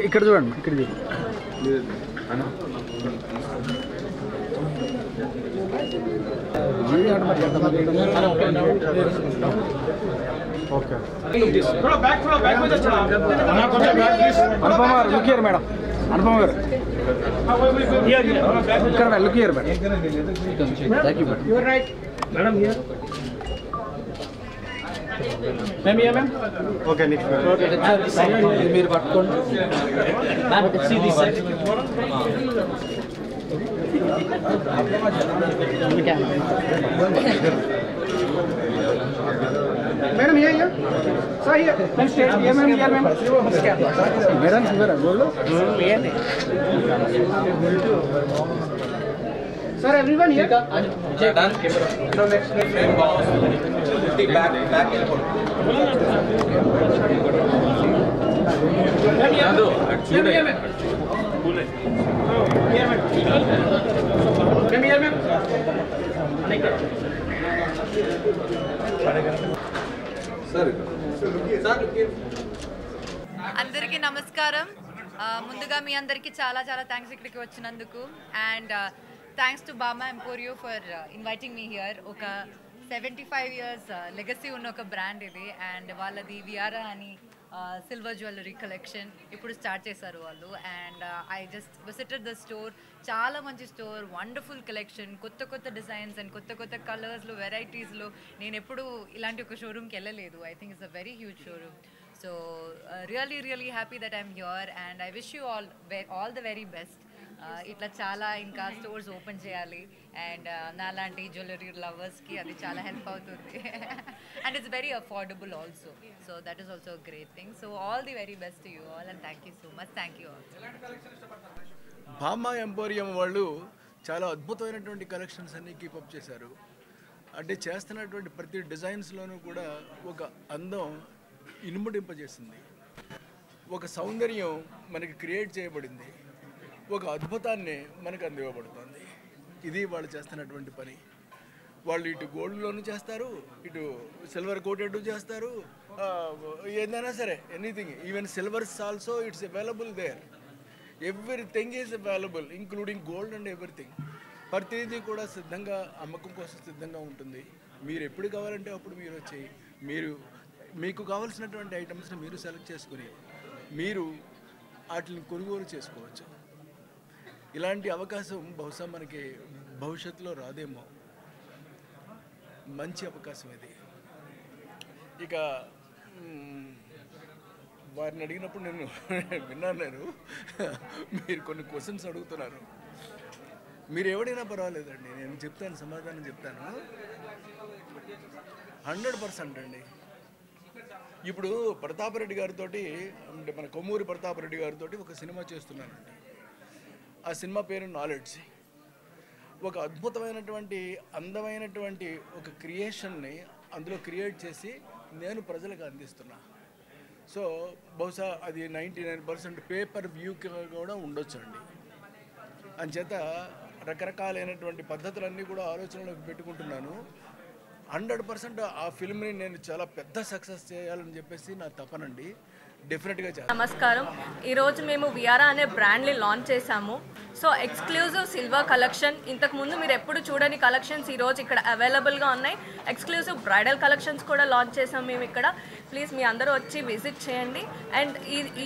ఇక్కడ చూడండి, ఇక్కడ ఓకే అనుపమ గారు లుక్ హియర్ మేడం, అనుపమ గారు ఇక్కడ look here madam. Thank you madam. Your right madam here ma'am ये मैम ओके नेक्स्ट ओके మీరు పట్టుకోండి ma'am see this side madam ये सर ये मैम स्टेट ये मैम मैडम सुंदर बोलो sir everyone here done no next back यादो actually అందరికీ నమస్కారం. ముందుగా మీ అందరికీ చాలా చాలా థ్యాంక్స్ ఇక్కడికి వచ్చినందుకు. అండ్ థ్యాంక్స్ టు బామా ఎంపోరియో ఫర్ ఇన్వైటింగ్ మీ హియర్. ఒక 75 years లెగసీ ఉన్న ఒక బ్రాండ్ ఇది. అండ్ వాళ్ళది వియారా అని సిల్వర్ జ్యువెలరీ కలెక్షన్ ఇప్పుడు స్టార్ట్ చేశారు వాళ్ళు. And I just visited the store. చాలా మంచి స్టోర్, వండర్ఫుల్ కలెక్షన్, కొత్త కొత్త డిజైన్స్ అండ్ కొత్త కొత్త కలర్స్లో వెరైటీస్లో. నేను ఎప్పుడు ఇలాంటి ఒక షోరూమ్కి వెళ్ళలేదు. I think it's a very huge showroom. So really happy that I'm here and I wish you all the very best. ఇట్లా చాలా ఇంకా స్టోర్స్ ఓపెన్ చేయాలి. అండ్ నాలాంటి జ్యువెలరీ లవర్స్కి అది చాలా హెల్ప్ అవుతుంది. And it's very affordable also. So that is also great thing. So all the very best to you all and thank you so much. Thank you all. బామా emporium వాళ్ళు చాలా అద్భుతమైనటువంటి collections అన్నీ keep up చేశారు. అంటే చేస్తున్నటువంటి ప్రతి డిజైన్స్లోనూ కూడా ఒక అందం ఇనుముడింపజేసింది, ఒక సౌందర్యం మనకి క్రియేట్ చేయబడింది, ఒక అద్భుతాన్ని మనకు అందివ్వబడుతుంది. ఇది వాళ్ళు చేస్తున్నటువంటి పని. వాళ్ళు ఇటు గోల్డ్లోనూ చేస్తారు, ఇటు సిల్వర్ కోటెడ్ చేస్తారు, ఏదైనా సరే anything. Even silvers also it's available there. Everything is available including gold and everything. ప్రతిదీ కూడా సిద్ధంగా, అమ్మకం కోసం సిద్ధంగా ఉంటుంది. మీరు ఎప్పుడు కావాలంటే అప్పుడు మీరు వచ్చి మీకు కావాల్సినటువంటి ఐటమ్స్ని మీరు సెలెక్ట్ చేసుకుని మీరు వాటిని కొనుగోలు చేసుకోవచ్చు. ఇలాంటి అవకాశం బహుశా మనకి భవిష్యత్తులో రాదేమో. మంచి అవకాశం ఇది. ఇక వారిని అడిగినప్పుడు నేను విన్నాను, మీరు కొన్ని క్వశ్చన్స్ అడుగుతున్నారు. మీరు ఎవడైనా పర్వాలేదండి, నేను చెప్తాను, సమాధానం చెప్తాను. 100% అండి. ఇప్పుడు ప్రతాపరెడ్డి గారితో, అంటే మన కొమ్మూరి ప్రతాపరెడ్డి గారితో ఒక సినిమా చేస్తున్నానండి. ఆ సినిమా పేరు నాలెడ్జ్. ఒక అద్భుతమైనటువంటి అందమైనటువంటి ఒక క్రియేషన్ని అందులో క్రియేట్ చేసి నేను ప్రజలకు అందిస్తున్నా. సో బహుశా అది 99% పేపర్ వ్యూకి కూడా ఉండొచ్చు అండి. అంచేత రకరకాలైనటువంటి పద్ధతులన్నీ కూడా ఆలోచనలోకి పెట్టుకుంటున్నాను. 100% ఆ ఫిల్మ్ని నేను చాలా పెద్ద సక్సెస్ చేయాలని చెప్పేసి నా తపనండి. డెఫినెట్గా చేస్తాను. నమస్కారం. ఈరోజు మేము వియారా అనే బ్రాండ్ని లాంచ్ చేశాము. సో ఎక్స్క్లూజివ్ సిల్వర్ కలెక్షన్, ఇంతకుముందు మీరు ఎప్పుడు చూడని కలెక్షన్స్ ఈరోజు ఇక్కడ అవైలబుల్గా ఉన్నాయి. ఎక్స్క్లూజివ్ బ్రైడల్ కలెక్షన్స్ కూడా లాంచ్ చేసాం మేము ఇక్కడ. ప్లీజ్ మీ అందరూ వచ్చి విజిట్ చేయండి. అండ్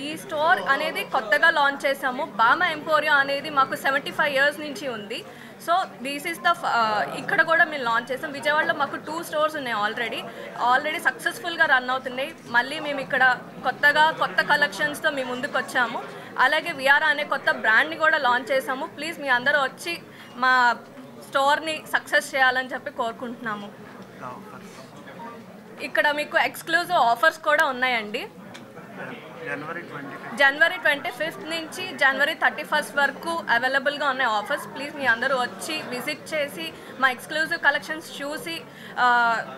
ఈ స్టోర్ అనేది కొత్తగా లాంచ్ చేసాము. బామా ఎంపోరియో అనేది మాకు 75 years నుంచి ఉంది. సో దిస్ ఈస్ ద ఇక్కడ కూడా మేము లాంచ్ చేసాం. విజయవాడలో మాకు 2 stores ఉన్నాయి ఆల్రెడీ సక్సెస్ఫుల్గా రన్ అవుతున్నాయి. మళ్ళీ మేము ఇక్కడ కొత్త కలెక్షన్స్తో మేము ముందుకు వచ్చాము. అలాగే వియారా అనే కొత్త బ్రాండ్ని కూడా లాంచ్ చేసాము. ప్లీజ్ మీ అందరూ వచ్చి మా స్టోర్ని సక్సెస్ చేయాలని చెప్పి కోరుకుంటున్నాము. ఇక్కడ మీకు ఎక్స్క్లూజివ్ ఆఫర్స్ కూడా ఉన్నాయండి. జనవరి 25th నుంచి జనవరి 31st వరకు అవైలబుల్గా ఉన్నాయి ఆఫర్స్. ప్లీజ్ మీ అందరూ వచ్చి విజిట్ చేసి మా ఎక్స్క్లూజివ్ కలెక్షన్స్ చూసి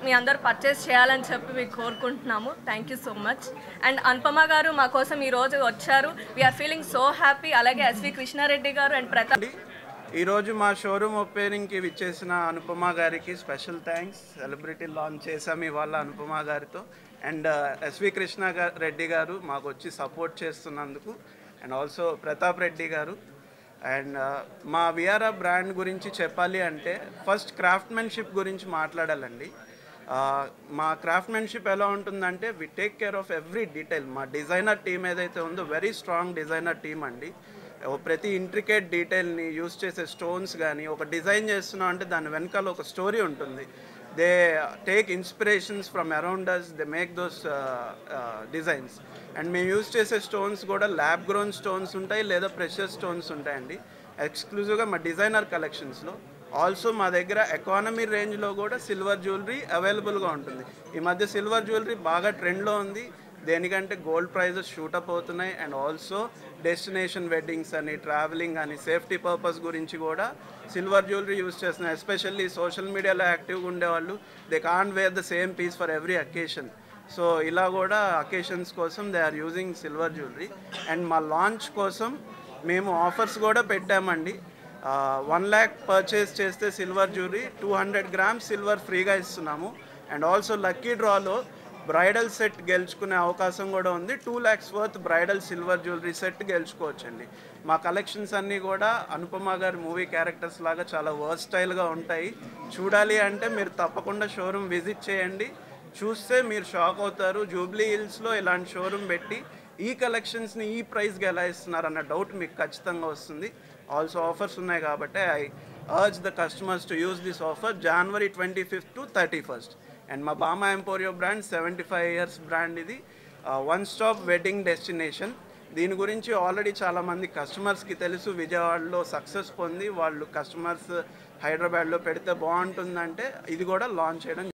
మీ అందరూ పర్చేస్ చేయాలని చెప్పి మీకు కోరుకుంటున్నాము. Thank you so much. And Anupama గారు మా కోసం ఈరోజు వచ్చారు. We're feeling so happy. అలాగే ఎస్వి కృష్ణారెడ్డి గారు అండ్ ప్రతాప్. ఈరోజు మా షోరూమ్ ఓపెనింగ్కి విచ్చేసిన అనుపమ గారికి స్పెషల్ థ్యాంక్స్. సెలబ్రిటీ లాంచ్ చేసాము ఇవాళ అనుపమ గారితో. అండ్ ఎస్వి కృష్ణ రెడ్డి గారు మాకు వచ్చి సపోర్ట్ చేస్తున్నందుకు, అండ్ ఆల్సో ప్రతాప్ రెడ్డి గారు. అండ్ మా విఆర్ఆర్ బ్రాండ్ గురించి చెప్పాలి అంటే ఫస్ట్ క్రాఫ్ట్మెన్షిప్ గురించి మాట్లాడాలండి. మా క్రాఫ్ట్మెన్షిప్ ఎలా ఉంటుందంటే we take care of every detail. మా డిజైనర్ టీమ్ ఏదైతే ఉందో వెరీ స్ట్రాంగ్ డిజైనర్ టీమ్ అండి. ప్రతి ఇంట్రికేట్ డీటెయిల్ని యూస్ చేసే స్టోన్స్ కానీ, ఒక డిజైన్ చేస్తున్నాం అంటే దాని వెనకాల ఒక స్టోరీ ఉంటుంది. They take inspirations from around us, they make those designs. And మేము యూస్ చేసే స్టోన్స్ కూడా ల్యాబ్ గ్రోన్ స్టోన్స్ ఉంటాయి లేదా ప్రెషర్ స్టోన్స్ ఉంటాయండి ఎక్స్క్లూజివ్గా మా డిజైనర్ కలెక్షన్స్లో. ఆల్సో మా దగ్గర ఎకానమీ రేంజ్లో కూడా సిల్వర్ జ్యువెలరీ అవైలబుల్గా ఉంటుంది. ఈ మధ్య సిల్వర్ జ్యువెలరీ బాగా ట్రెండ్లో ఉంది. దేనికంటే గోల్డ్ ప్రైజెస్ షూటప్ అవుతున్నాయి. అండ్ ఆల్సో డెస్టినేషన్ వెడ్డింగ్స్ అని, ట్రావెలింగ్ అని, సేఫ్టీ పర్పస్ గురించి కూడా సిల్వర్ జ్యువెలరీ యూస్ చేస్తున్నాయి. ఎస్పెషల్లీ సోషల్ మీడియాలో యాక్టివ్గా ఉండేవాళ్ళు, they can't wear the same piece for every occasion. So ఇలా కూడా అకేషన్స్ కోసం they are using silver jewellery. And మా లాంచ్ కోసం మేము ఆఫర్స్ కూడా పెట్టామండి. 1 lakh పర్చేస్ చేస్తే సిల్వర్ జ్యువెలరీ 200 grams సిల్వర్ ఫ్రీగా ఇస్తున్నాము. అండ్ ఆల్సో లక్కీ డ్రాలో బ్రైడల్ సెట్ గెలుచుకునే అవకాశం కూడా ఉంది. 2 lakhs worth bridal silver jewellery set గెలుచుకోవచ్చండి. మా కలెక్షన్స్ అన్నీ కూడా అనుపమ గారి మూవీ క్యారెక్టర్స్ లాగా చాలా వర్స్టైల్గా ఉంటాయి. చూడాలి అంటే మీరు తప్పకుండా షోరూమ్ విజిట్ చేయండి. చూస్తే మీరు షాక్ అవుతారు. జూబ్లీ హిల్స్లో ఇలాంటి షోరూమ్ పెట్టి ఈ కలెక్షన్స్ని ఈ ప్రైస్కి ఎలా ఇస్తున్నారన్న డౌట్ మీకు ఖచ్చితంగా వస్తుంది. ఆల్సో ఆఫర్స్ ఉన్నాయి కాబట్టి I urge the customers to use this offer January 25th to 31st. And మా బామా ఎంపోరియో బ్రాండ్ 75 years బ్రాండ్. ఇది వన్ స్టాప్ వెడ్డింగ్ డెస్టినేషన్. దీని గురించి ఆల్రెడీ చాలామంది కస్టమర్స్కి తెలుసు. విజయవాడలో సక్సెస్ పొంది వాళ్ళు కస్టమర్స్ హైదరాబాద్లో పెడితే బాగుంటుందంటే ఇది కూడా లాంచ్ చేయడం